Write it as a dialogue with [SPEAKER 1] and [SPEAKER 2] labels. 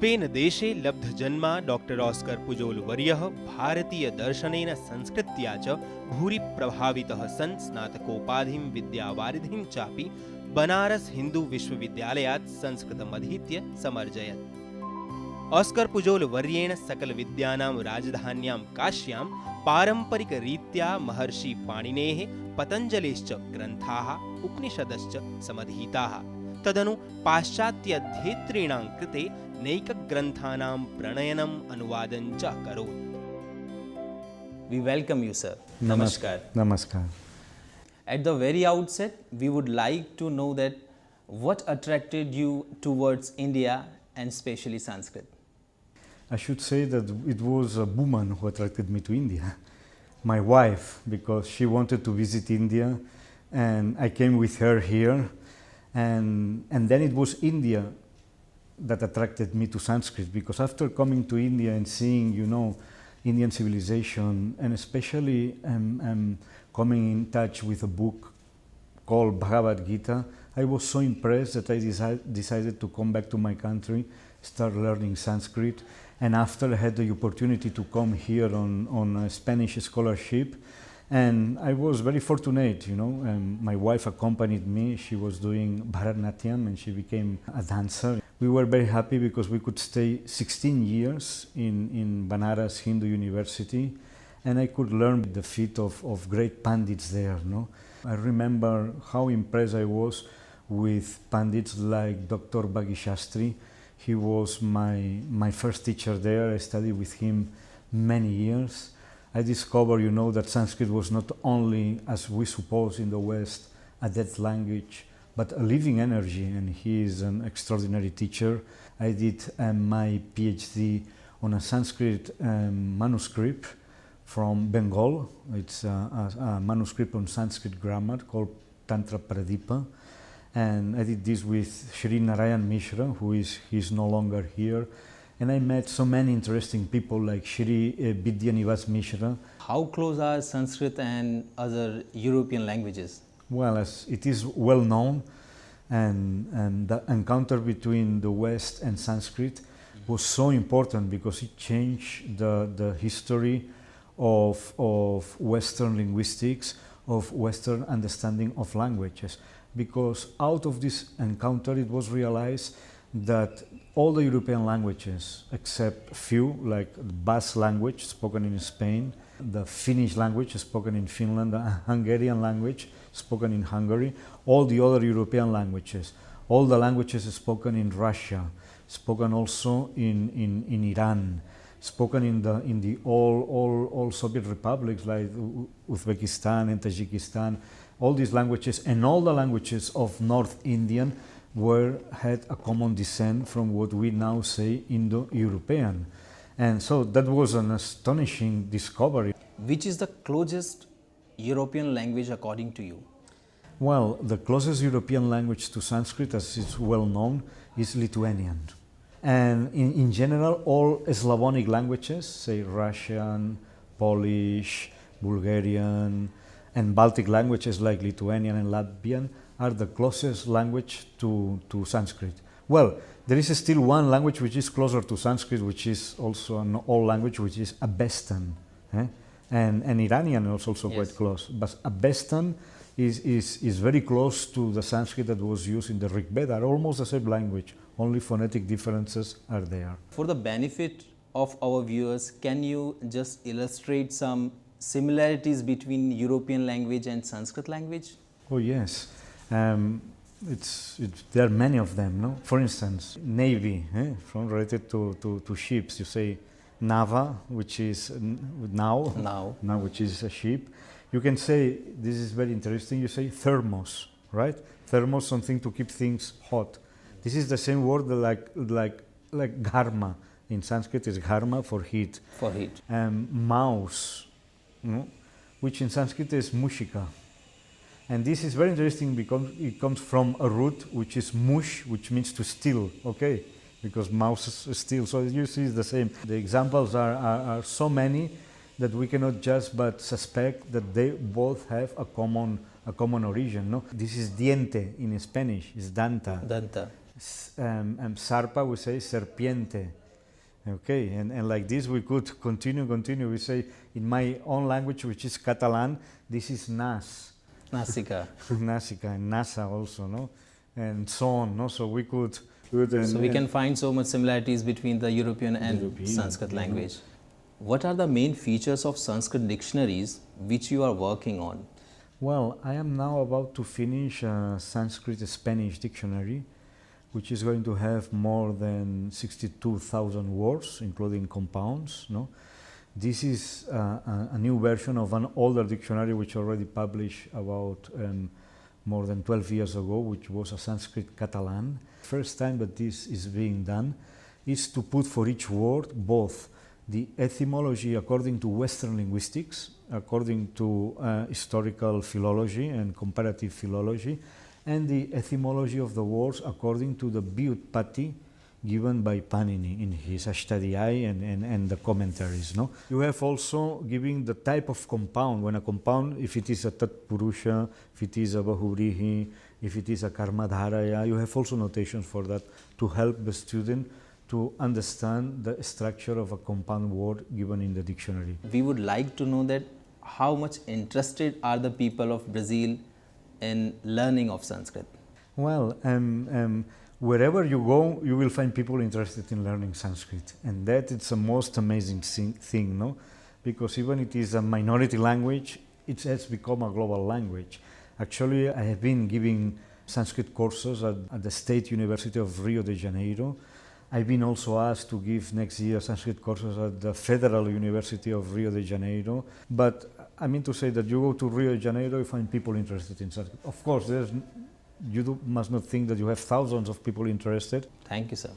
[SPEAKER 1] Spain देशे लब्धजन्मा doctor Oscar Pujol वर्यः भारतीय दर्शनेन संस्कृत्या च भूरि प्रभावितः सन् स्नातकोपाधिं विद्यावारिधिं चापि बनारस हिंदू विश्वविद्यालयात् संस्कृतमधीत्य समर्जयत्। ऑस्कर पुजोल वर्येण सकल विद्यानां राजधान्यां काश्यां पारंपरिकरीत्या महर्षि पाणिनेः पतञ्जलेश्च ग्रन्थाः उपनिषदश्च समधीताः। तदनु पाश्चात्याध्येतॄणां कृते नैकग्रन्थानां प्रणयनम् अनुवादं च अकरोत्।
[SPEAKER 2] We welcome you, sir.
[SPEAKER 3] Namaskar. Namaskar.
[SPEAKER 2] At the very outset, we would like to know that what attracted you towards India and especially Sanskrit?
[SPEAKER 3] I should say that it was a woman who attracted me to India. My wife, because she wanted to visit India and I came with her here. And then it was India that attracted me to Sanskrit, because after coming to India and seeing, Indian civilization, and especially coming in touch with a book called Bhagavad Gita, I was so impressed that I decided to come back to my country, start learning Sanskrit, and after I had the opportunity to come here on a Spanish scholarship, and I was very fortunate, my wife accompanied me. She was doing Bharatanatyam and she became a dancer. We were very happy because we could stay 16 years in Banaras Hindu University, and I could learn the feet of great pandits there. I remember how impressed I was with pandits like Dr. Bhagishastri. He was my first teacher there. I studied with him many years. I discovered, that Sanskrit was not only, as we suppose in the West, a dead language, but a living energy, and he is an extraordinary teacher. I did my PhD on a Sanskrit manuscript from Bengal. It's a manuscript on Sanskrit grammar called Tantra Pradipa. And I did this with Shri Narayan Mishra, he's no longer here. And I met so many interesting people like Shri Vidyanivas Mishra.
[SPEAKER 2] How close are Sanskrit and other European languages?
[SPEAKER 3] Well, as it is well known, and the encounter between the West and Sanskrit was so important because it changed the history of Western linguistics, of Western understanding of languages. Because out of this encounter it was realized that all the European languages, except few, like the Basque language spoken in Spain, the Finnish language spoken in Finland, the Hungarian language spoken in Hungary, all the other European languages, all the languages spoken in Russia, spoken also in Iran, spoken in the all Soviet republics like Uzbekistan and Tajikistan, all these languages and all the languages of North Indian had a common descent from what we now say Indo-European. And so that was an astonishing discovery.
[SPEAKER 2] Which is the closest European language according to you?
[SPEAKER 3] Well, the closest European language to Sanskrit, as is well known, is Lithuanian. And in general, all Slavonic languages, say Russian, Polish, Bulgarian, and Baltic languages like Lithuanian and Latvian are the closest language to Sanskrit. Well, there is still one language which is closer to Sanskrit, which is also an old language, which is Avestan. And Iranian is also quite close. But Avestan is very close to the Sanskrit that was used in the Rig Veda, almost the same language, only phonetic differences are there.
[SPEAKER 2] For the benefit of our viewers, can you just illustrate some similarities between European language and Sanskrit language?
[SPEAKER 3] Oh yes, there are many of them. No? For instance, navy, from related to ships, you say nava, which is now, which is a ship. You can say, this is very interesting, you say thermos, right? Thermos, something to keep things hot. This is the same word like gharma. In Sanskrit is gharma for heat.
[SPEAKER 2] For heat.
[SPEAKER 3] Mouse, which in Sanskrit is mushika. And this is very interesting because it comes from a root which is mush, which means to steal, okay? Because mouse steal, so you see it's the same. The examples are so many that we cannot just but suspect that they both have a common origin. No? This is diente in Spanish, is danta.
[SPEAKER 2] Danta.
[SPEAKER 3] Sarpa, we say serpiente. Okay, and like this we could continue. We say in my own language, which is Catalan, this is nas.
[SPEAKER 2] Nasica.
[SPEAKER 3] Nasica and NASA also, no? And so on, no? So we could...
[SPEAKER 2] So we can find so much similarities between the European and Sanskrit language. What are the main features of Sanskrit dictionaries which you are working on?
[SPEAKER 3] Well, I am now about to finish a Sanskrit-Spanish dictionary, which is going to have more than 62,000 words, including compounds, no? This is a new version of an older dictionary which already published about more than 12 years ago, which was a Sanskrit Catalan. First time that this is being done is to put for each word both the etymology according to Western linguistics, according to historical philology and comparative philology, and the etymology of the words according to the Vyutpatti given by Panini in his Ashtadhyayi and the commentaries. No? You have also giving the type of compound. When a compound, if it is a Tat Purusha, if it is a Bahuvrihi, if it is a Karmadharaya, you have also notations for that to help the student to understand the structure of a compound word given in the dictionary.
[SPEAKER 2] We would like to know that how much interested are the people of Brazil in learning of Sanskrit?
[SPEAKER 3] Well, wherever you go, you will find people interested in learning Sanskrit, and that is the most amazing thing, no? Because even it is a minority language, it has become a global language. Actually, I have been giving Sanskrit courses at the State University of Rio de Janeiro. I've been also asked to give next year Sanskrit courses at the Federal University of Rio de Janeiro. But I mean to say that you go to Rio de Janeiro, you find people interested in Sanskrit. Of course, must not think that you have thousands of people interested.
[SPEAKER 2] Thank you, sir.